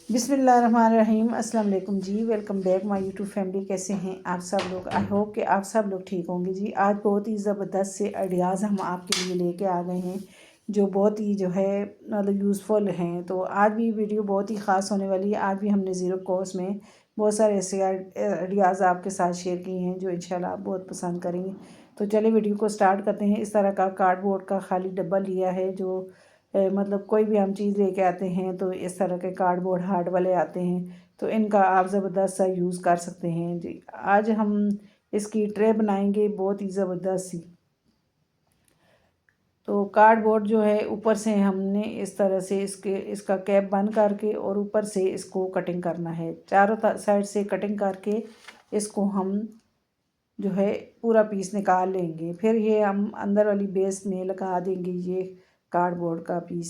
बिस्मिल्लाहिर्रहमानिर्रहीम। अस्सलाम वालेकुम जी। Welcome back my YouTube family. कैसे हैं आप सब लोग? आई होप कि आप सब लोग ठीक होंगे जी। आज बहुत ही ज़बरदस्त से आइडियाज़ हम आपके लिए लेके आ गए हैं जो बहुत ही जो है मतलब यूज़फुल हैं। तो आज भी वीडियो बहुत ही ख़ास होने वाली है। आज भी हमने ज़ीरो कॉस्ट में बहुत सारे ऐसे आइडियाज़ आपके साथ शेयर किए हैं जो इंशाल्लाह आप बहुत पसंद करेंगे। तो चलिए वीडियो को स्टार्ट करते हैं। इस तरह का कार्डबोर्ड का खाली डब्बा लिया है जो मतलब कोई भी हम चीज़ लेके आते हैं तो इस तरह के कार्डबोर्ड हार्ड वाले आते हैं, तो इनका आप ज़बरदस्त सा यूज़ कर सकते हैं जी। आज हम इसकी ट्रे बनाएंगे बहुत ही ज़बरदस्त सी। तो कार्डबोर्ड जो है ऊपर से हमने इस तरह से इसका कैप बंद करके और ऊपर से इसको कटिंग करना है। चारों साइड से कटिंग करके इसको हम जो है पूरा पीस निकाल लेंगे। फिर ये हम अंदर वाली बेस में लगा देंगे ये कार्डबोर्ड का पीस।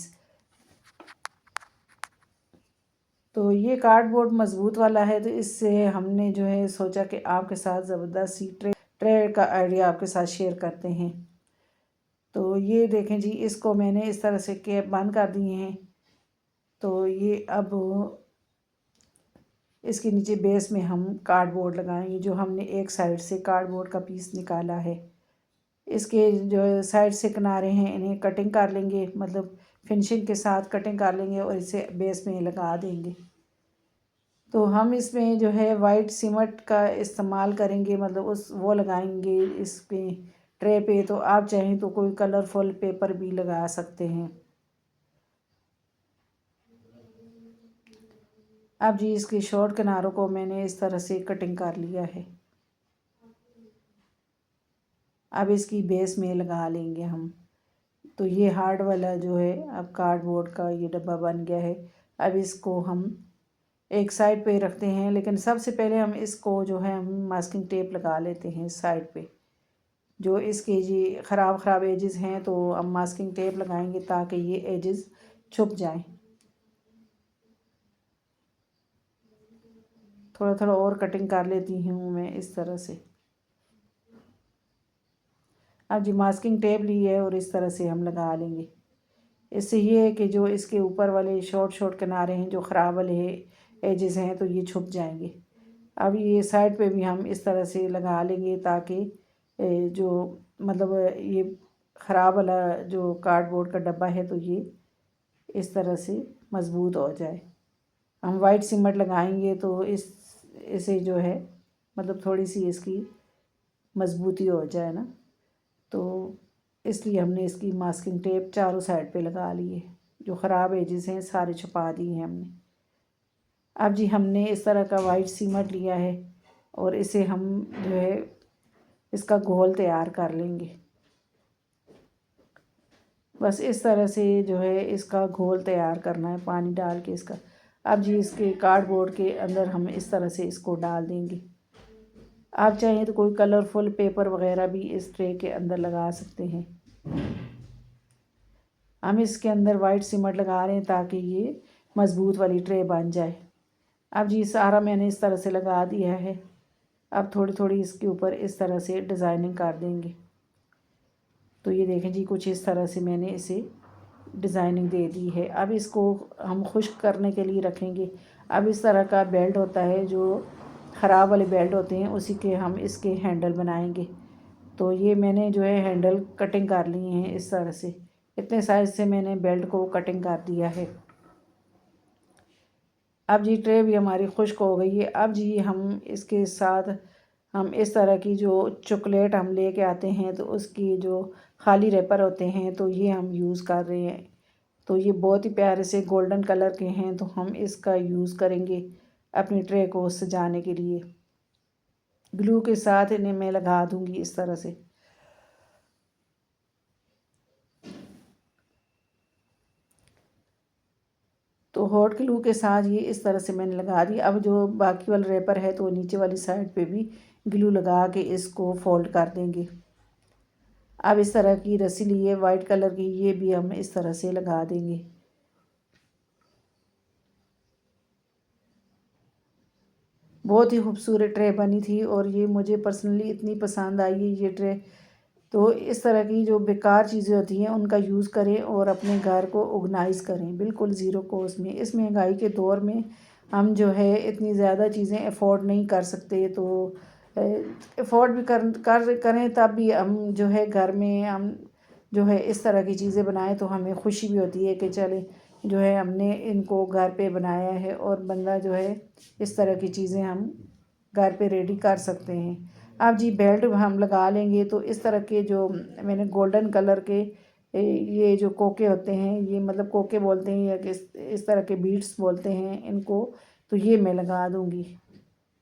तो ये कार्डबोर्ड मज़बूत वाला है, तो इससे हमने जो है सोचा कि आपके साथ ज़बरदस्त सी ट्रे का आइडिया आपके साथ शेयर करते हैं। तो ये देखें जी, इसको मैंने इस तरह से कैप बंद कर दिए हैं। तो ये अब इसके नीचे बेस में हम कार्डबोर्ड लगाएंगे जो हमने एक साइड से कार्डबोर्ड का पीस निकाला है। इसके जो साइड से किनारे हैं इन्हें कटिंग कर लेंगे, मतलब फिनिशिंग के साथ कटिंग कर लेंगे और इसे बेस में लगा देंगे। तो हम इसमें जो है वाइट सीमेंट का इस्तेमाल करेंगे, मतलब वो लगाएंगे इस पे ट्रे पे। तो आप चाहें तो कोई कलरफुल पेपर भी लगा सकते हैं। अब जी इसके शॉर्ट किनारों को मैंने इस तरह से कटिंग कर लिया है। अब इसकी बेस में लगा लेंगे हम। तो ये हार्ड वाला जो है अब कार्डबोर्ड का ये डब्बा बन गया है। अब इसको हम एक साइड पे रखते हैं, लेकिन सबसे पहले हम इसको जो है हम मास्किंग टेप लगा लेते हैं साइड पे। जो इसके ये ख़राब एजेस हैं तो हम मास्किंग टेप लगाएंगे ताकि ये एजेस छुप जाएं। थोड़ा थोड़ा और कटिंग कर लेती हूँ मैं इस तरह से। अब जी मास्किंग टेप ली है और इस तरह से हम लगा लेंगे। इससे ये है कि जो इसके ऊपर वाले शॉर्ट किनारे हैं जो ख़राब वाले एजेस हैं तो ये छुप जाएंगे। अब ये साइड पे भी हम इस तरह से लगा लेंगे ताकि जो मतलब ये ख़राब वाला जो कार्डबोर्ड का डब्बा है तो ये इस तरह से मज़बूत हो जाए। हम वाइट सीमेंट लगाएंगे तो इसे जो है मतलब थोड़ी सी इसकी मज़बूती हो जाए ना, तो इसलिए हमने इसकी मास्किंग टेप चारों साइड पे लगा ली है। जो ख़राब एजेस हैं सारे छुपा दिए हैं हमने। अब जी हमने इस तरह का वाइट सीमेंट लिया है और इसे हम जो है इसका घोल तैयार कर लेंगे। बस इस तरह से जो है इसका घोल तैयार करना है पानी डाल के इसका। अब जी इसके कार्डबोर्ड के अंदर हम इस तरह से इसको डाल देंगे। आप चाहें तो कोई कलरफुल पेपर वगैरह भी इस ट्रे के अंदर लगा सकते हैं। हम इसके अंदर वाइट सीमेंट लगा रहे हैं ताकि ये मज़बूत वाली ट्रे बन जाए। अब जी सारा मैंने इस तरह से लगा दिया है। अब थोड़ी थोड़ी इसके ऊपर इस तरह से डिज़ाइनिंग कर देंगे। तो ये देखें जी कुछ इस तरह से मैंने इसे डिज़ाइनिंग दे दी है। अब इसको हम खुश्क करने के लिए रखेंगे। अब इस तरह का बेल्ट होता है जो ख़राब वाले बेल्ट होते हैं, उसी के हम इसके हैंडल बनाएंगे। तो ये मैंने जो है हैंडल कटिंग कर लिए हैं इस तरह से। इतने साइज से मैंने बेल्ट को कटिंग कर दिया है। अब जी ट्रे भी हमारी खुश्क हो गई है। अब जी हम इसके साथ हम इस तरह की जो चॉकलेट हम लेके आते हैं तो उसकी जो खाली रैपर होते हैं तो ये हम यूज़ कर रहे हैं। तो ये बहुत ही प्यारे से गोल्डन कलर के हैं, तो हम इसका यूज़ करेंगे अपनी ट्रे को सजाने के लिए। ग्लू के साथ इन्हें मैं लगा दूँगी इस तरह से। तो हॉट ग्लू के साथ ये इस तरह से मैंने लगा दी। अब जो बाकी वाला रैपर है तो नीचे वाली साइड पे भी ग्लू लगा के इसको फोल्ड कर देंगे। अब इस तरह की रस्सी ली है वाइट कलर की, ये भी हम इस तरह से लगा देंगे। बहुत ही खूबसूरत ट्रे बनी थी और ये मुझे पर्सनली इतनी पसंद आई है ये ट्रे। तो इस तरह की जो बेकार चीज़ें होती हैं उनका यूज़ करें और अपने घर को ऑर्गेनाइज़ करें बिल्कुल ज़ीरो कॉस्ट में। इस महंगाई के दौर में हम जो है इतनी ज़्यादा चीज़ें अफोर्ड नहीं कर सकते, तो अफोर्ड भी करें तब भी हम जो है घर में हम जो है इस तरह की चीज़ें बनाएं तो हमें खुशी भी होती है कि चले जो है हमने इनको घर पे बनाया है, और बंदा जो है इस तरह की चीज़ें हम घर पे रेडी कर सकते हैं। अब जी बेल्ट हम लगा लेंगे तो इस तरह के जो मैंने गोल्डन कलर के ये जो कोके होते हैं, ये मतलब कोके बोलते हैं या इस तरह के बीड्स बोलते हैं इनको, तो ये मैं लगा दूँगी।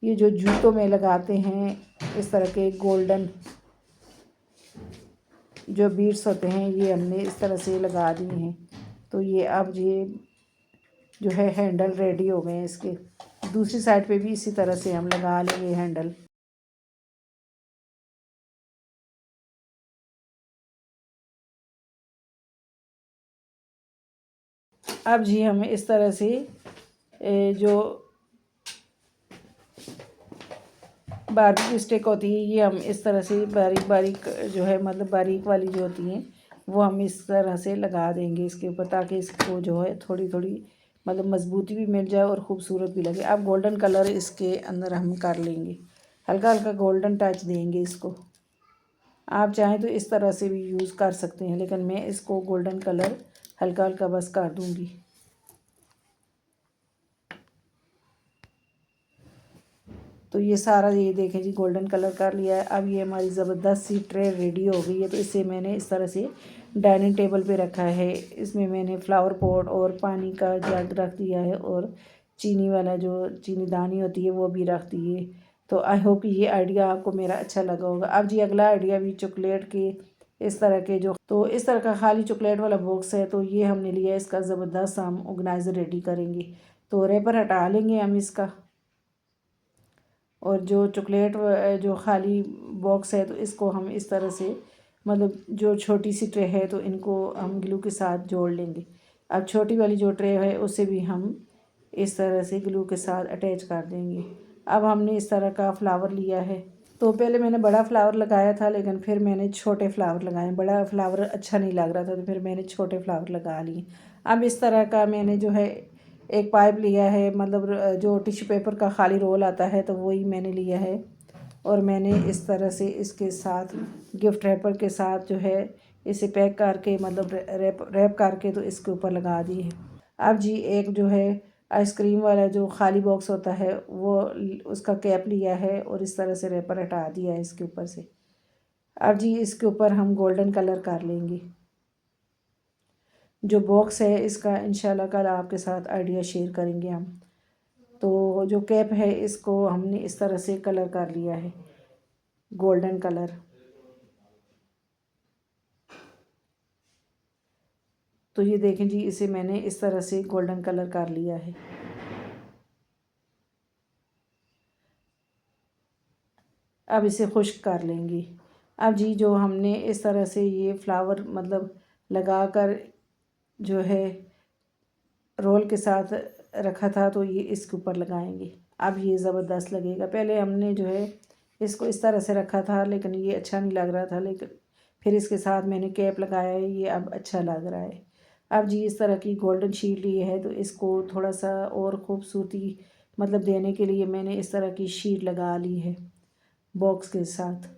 ये जो जूतों में लगाते हैं इस तरह के गोल्डन जो बीड्स होते हैं ये हमने इस तरह से लगा दिए हैं। तो ये अब ये जो है हैंडल रेडी हो गए हैं इसके। दूसरी साइड पे भी इसी तरह से हम लगा लेंगे हैंडल। अब जी हम इस तरह से जो बारीक स्टिक होती है ये हम इस तरह से बारीक बारीक जो है मतलब बारीक वाली जो होती हैं वो हम इस तरह से लगा देंगे इसके ऊपर, ताकि इसको जो है थोड़ी थोड़ी मतलब मजबूती भी मिल जाए और ख़ूबसूरत भी लगे। अब गोल्डन कलर इसके अंदर हम कर लेंगे, हल्का हल्का गोल्डन टच देंगे इसको। आप चाहें तो इस तरह से भी यूज़ कर सकते हैं, लेकिन मैं इसको गोल्डन कलर हल्का हल्का बस कर दूँगी। तो ये सारा ये देखें जी गोल्डन कलर कर लिया है। अब ये हमारी ज़बरदस्त सी ट्रे रेडी हो गई है। तो इसे मैंने इस तरह से डाइनिंग टेबल पे रखा है। इसमें मैंने फ्लावर पॉट और पानी का जग रख दिया है, और चीनी वाला जो चीनी दानी होती है वो भी रख दी है। तो आई होप कि ये आइडिया आपको मेरा अच्छा लगा होगा। अब जी अगला आइडिया भी चॉकलेट के इस तरह के जो तो इस तरह का खाली चॉकलेट वाला बॉक्स है, तो ये हमने लिया, इसका ज़बरदस्त हम ऑर्गेनाइज़र रेडी करेंगे। तो रेपर हटा लेंगे हम इसका, और जो चॉकलेट जो खाली बॉक्स है तो इसको हम इस तरह से मतलब जो छोटी सी ट्रे है तो इनको हम ग्लू के साथ जोड़ लेंगे। अब छोटी वाली जो ट्रे है उसे भी हम इस तरह से ग्लू के साथ अटैच कर देंगे। अब हमने इस तरह का फ्लावर लिया है। तो पहले मैंने बड़ा फ्लावर लगाया था, लेकिन फिर मैंने छोटे फ्लावर लगाए। बड़ा फ्लावर अच्छा नहीं लग रहा था तो फिर मैंने छोटे फ्लावर लगा लिए। अब इस तरह का मैंने जो है एक पाइप लिया है, मतलब जो टिश्यू पेपर का खाली रोल आता है तो वही मैंने लिया है, और मैंने इस तरह से इसके साथ गिफ्ट रैपर के साथ जो है इसे पैक करके मतलब रैप करके तो इसके ऊपर लगा दी है। अब जी एक जो है आइसक्रीम वाला जो खाली बॉक्स होता है वो उसका कैप लिया है, और इस तरह से रैपर हटा दिया है इसके ऊपर से। अब जी इसके ऊपर हम गोल्डन कलर कर लेंगे। जो बॉक्स है इसका इंशाल्लाह कल आपके साथ आइडिया शेयर करेंगे हम। तो जो कैप है इसको हमने इस तरह से कलर कर लिया है, गोल्डन कलर। तो ये देखें जी इसे मैंने इस तरह से गोल्डन कलर कर लिया है। अब इसे खुश्क कर लेंगे। अब जी जो हमने इस तरह से ये फ्लावर मतलब लगा कर जो है रोल के साथ रखा था तो ये इसके ऊपर लगाएंगे। अब ये ज़बरदस्त लगेगा। पहले हमने जो है इसको इस तरह से रखा था लेकिन ये अच्छा नहीं लग रहा था, लेकिन फिर इसके साथ मैंने कैप लगाया है, ये अब अच्छा लग रहा है। अब जी इस तरह की गोल्डन शीट ली है तो इसको थोड़ा सा और ख़ूबसूरती मतलब देने के लिए मैंने इस तरह की शीट लगा ली है बॉक्स के साथ।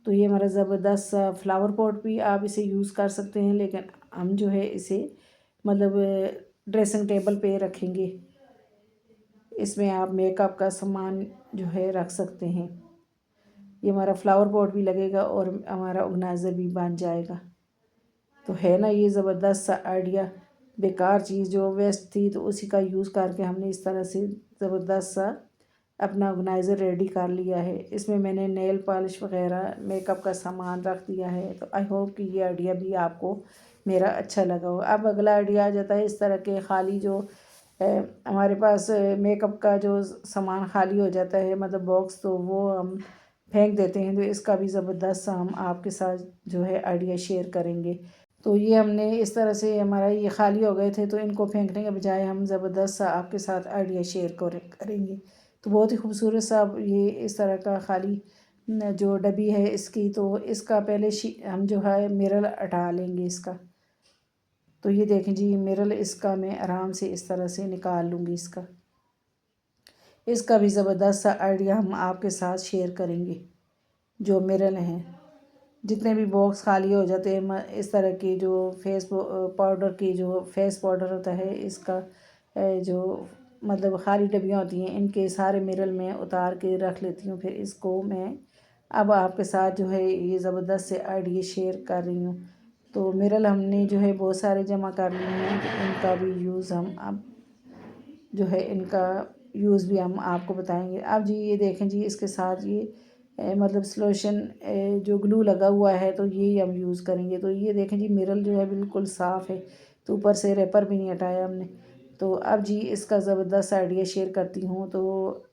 तो ये हमारा ज़बरदस्त सा फ्लावर पॉट भी आप इसे यूज़ कर सकते हैं, लेकिन हम जो है इसे मतलब ड्रेसिंग टेबल पे रखेंगे। इसमें आप मेकअप का सामान जो है रख सकते हैं। ये हमारा फ्लावर पॉट भी लगेगा और हमारा ऑर्गेनाइज़र भी बन जाएगा। तो है ना ये ज़बरदस्त सा आइडिया। बेकार चीज़ जो वेस्ट थी तो उसी का यूज़ करके हमने इस तरह से ज़बरदस्त सा अपना ऑर्गेनाइज़र रेडी कर लिया है। इसमें मैंने नेल पॉलिश वगैरह मेकअप का सामान रख दिया है। तो आई होप कि ये आइडिया भी आपको मेरा अच्छा लगा हो। अब अगला आइडिया आ जाता है इस तरह के खाली जो हमारे पास मेकअप का जो सामान खाली हो जाता है मतलब बॉक्स, तो वो हम फेंक देते हैं। तो इसका भी ज़बरदस्त सा हम आपके साथ जो है आइडिया शेयर करेंगे। तो ये हमने इस तरह से हमारा ये खाली हो गए थे तो इनको फेंकने के बजाय हम ज़बरदस्त सा आपके साथ आइडिया शेयर करेंगे। तो बहुत ही खूबसूरत सा ये इस तरह का खाली जो डब्बी है इसकी, तो इसका पहले हम जो है मिरर हटा लेंगे इसका। तो ये देखें जी, मिरर इसका मैं आराम से इस तरह से निकाल लूँगी इसका। इसका भी ज़बरदस्त सा आइडिया हम आपके साथ शेयर करेंगे। जो मिरर हैं, जितने भी बॉक्स खाली हो जाते हैं इस तरह की, जो पाउडर की, जो फेस पाउडर होता है इसका, जो मतलब खाली डब्बियाँ होती हैं, इनके सारे मिरर में उतार के रख लेती हूँ। फिर इसको मैं अब आपके साथ जो है ये ज़बरदस्त से आइडिया शेयर कर रही हूँ। तो मिरर हमने जो है बहुत सारे जमा कर लिए हैं, तो इनका भी यूज़ हम अब जो है इनका यूज़ भी हम आपको बताएंगे। अब जी ये देखें जी, इसके साथ ये मतलब सलोशन जो ग्लू लगा हुआ है, तो ये हम यूज़ करेंगे। तो ये देखें जी, मिरर जो है बिल्कुल साफ़ है, तो ऊपर से रेपर भी नहीं हटाया हमने। तो अब जी इसका ज़बरदस्त आइडिया शेयर करती हूँ। तो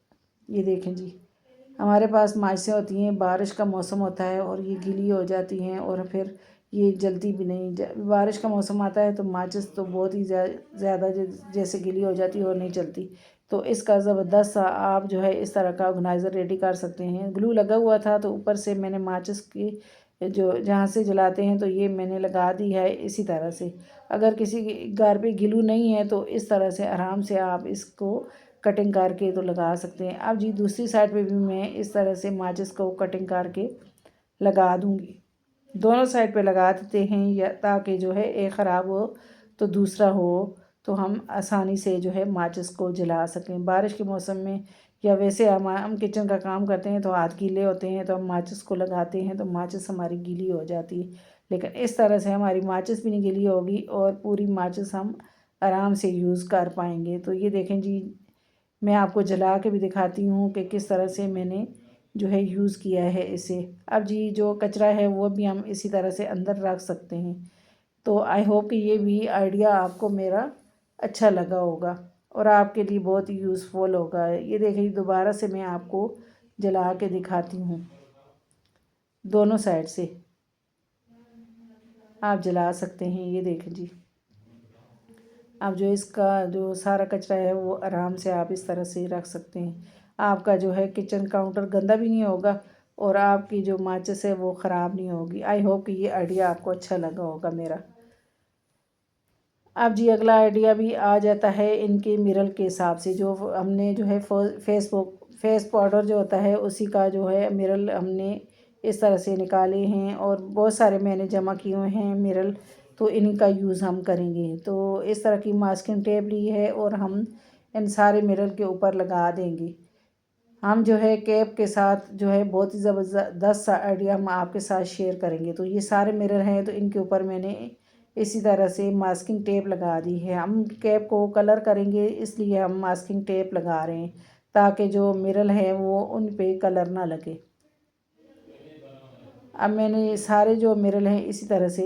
ये देखें जी, हमारे पास माचिसें होती हैं, बारिश का मौसम होता है और ये गीली हो जाती हैं और फिर ये जलती भी नहीं। बारिश का मौसम आता है तो माचिस तो बहुत ही ज़्यादा जैसे गीली हो जाती है और नहीं चलती। तो इसका ज़बरदस्त सा आप जो है इस तरह का ऑर्गेनाइज़र रेडी कर सकते हैं। ग्लू लगा हुआ था, तो ऊपर से मैंने माचिस की जो जहाँ से जलाते हैं, तो ये मैंने लगा दी है इसी तरह से। अगर किसी घर पे ग्लू नहीं है तो इस तरह से आराम से आप इसको कटिंग करके तो लगा सकते हैं। अब जी दूसरी साइड पे भी मैं इस तरह से माचिस को कटिंग करके लगा दूँगी। दोनों साइड पे लगा देते हैं, या ताकि जो है एक ख़राब हो तो दूसरा हो, तो हम आसानी से जो है माचिस को जला सकें। बारिश के मौसम में या वैसे हम किचन का काम करते हैं तो हाथ गीले होते हैं, तो हम माचिस को लगाते हैं तो माचिस हमारी गीली हो जाती है। लेकिन इस तरह से हमारी माचिस भी नहीं गीली होगी और पूरी माचिस हम आराम से यूज़ कर पाएंगे। तो ये देखें जी, मैं आपको जला के भी दिखाती हूँ कि किस तरह से मैंने जो है यूज़ किया है इसे। अब जी जो कचरा है वो भी हम इसी तरह से अंदर रख सकते हैं। तो आई होप कि ये भी आइडिया आपको मेरा अच्छा लगा होगा और आपके लिए बहुत ही यूज़फुल होगा। ये देखिए, दोबारा से मैं आपको जला के दिखाती हूँ। दोनों साइड से आप जला सकते हैं। ये देखें जी, अब जो इसका जो सारा कचरा है वो आराम से आप इस तरह से रख सकते हैं। आपका जो है किचन काउंटर गंदा भी नहीं होगा और आपकी जो माचिस है वो ख़राब नहीं होगी। आई होप कि ये आइडिया आपको अच्छा लगा होगा मेरा। अब जी अगला आइडिया भी आ जाता है इनके मिरर के हिसाब से। जो हमने जो है फेस पाउडर जो होता है उसी का जो है मिरर हमने इस तरह से निकाले हैं और बहुत सारे मैंने जमा किए हुए हैं मिरर, तो इन्हीं का यूज़ हम करेंगे। तो इस तरह की मास्किंग टेप ली है और हम इन सारे मिरर के ऊपर लगा देंगे। हम जो है कैप के साथ जो है बहुत ही ज़बरदस्त सा आइडिया हम आपके साथ शेयर करेंगे। तो ये सारे मिरर हैं, तो इनके ऊपर मैंने इसी तरह से मास्किंग टेप लगा दी है। हम कैप को कलर करेंगे, इसलिए हम मास्किंग टेप लगा रहे हैं, ताकि जो मिरर हैं वो उन पे कलर ना लगे। अब मैंने सारे जो मिरर हैं इसी तरह से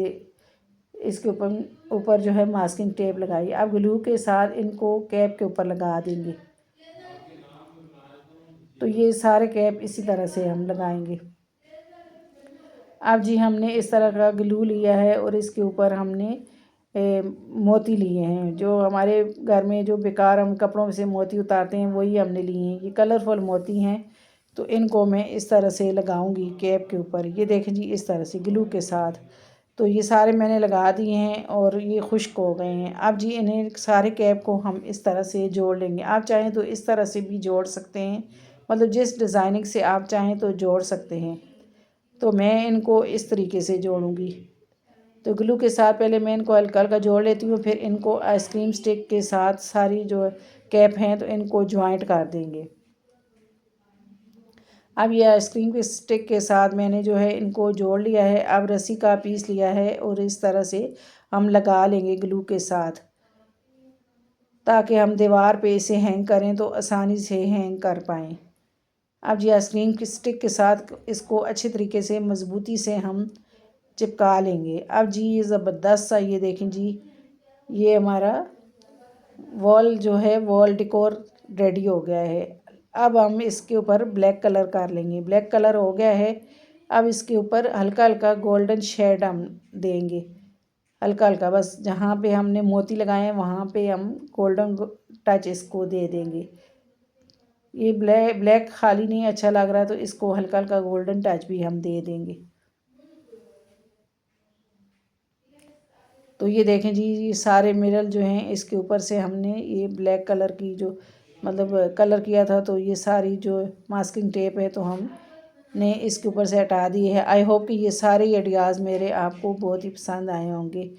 इसके ऊपर ऊपर जो है मास्किंग टेप लगाई। अब ग्लू के साथ इनको कैप के ऊपर लगा देंगे। तो ये सारे कैप इसी तरह से हम लगाएंगे। अब जी हमने इस तरह का ग्लू लिया है और इसके ऊपर हमने मोती लिए हैं। जो हमारे घर में जो बेकार हम कपड़ों से मोती उतारते हैं वही हमने लिए हैं। ये कलरफुल मोती हैं, तो इनको मैं इस तरह से लगाऊंगी कैप के ऊपर। ये देखें जी, इस तरह से ग्लू के साथ। तो ये सारे मैंने लगा दिए हैं और ये खुश्क हो गए हैं। अब जी इन्हें सारे कैप को हम इस तरह से जोड़ लेंगे। आप चाहें तो इस तरह से भी जोड़ सकते हैं, मतलब जिस डिज़ाइनिंग से आप चाहें तो जोड़ सकते हैं। तो मैं इनको इस तरीके से जोड़ूंगी। तो ग्लू के साथ पहले मैं इनको हल्का हल्का जोड़ लेती हूँ, फिर इनको आइसक्रीम स्टिक के साथ सारी जो कैप हैं तो इनको ज्वाइंट कर देंगे। अब ये आइसक्रीम के स्टिक के साथ मैंने जो है इनको जोड़ लिया है। अब रस्सी का पीस लिया है और इस तरह से हम लगा लेंगे ग्लू के साथ, ताकि हम दीवार पे इसे हैंग करें तो आसानी से हैंग कर पाएँ। अब ये आइसक्रीम की स्टिक के साथ इसको अच्छे तरीके से मज़बूती से हम चिपका लेंगे। अब जी ये ज़बरदस्त सा, ये देखें जी, ये हमारा वॉल जो है वॉल डेकोर रेडी हो गया है। अब हम इसके ऊपर ब्लैक कलर कर लेंगे। ब्लैक कलर हो गया है। अब इसके ऊपर हल्का हल्का गोल्डन शेड हम देंगे, हल्का हल्का, बस जहाँ पे हमने मोती लगाए हैं वहाँ पे हम गोल्डन टच इसको दे देंगे। ये ब्लैक खाली नहीं अच्छा लग रहा है, तो इसको हल्का हल्का गोल्डन टच भी हम दे देंगे। तो ये देखें जी, ये सारे मिरर जो हैं इसके ऊपर से हमने ये ब्लैक कलर की जो मतलब कलर किया था, तो ये सारी जो मास्किंग टेप है तो हमने इसके ऊपर से हटा दी है। आई होप कि ये सारे आइडियाज़ मेरे आपको बहुत ही पसंद आए होंगे।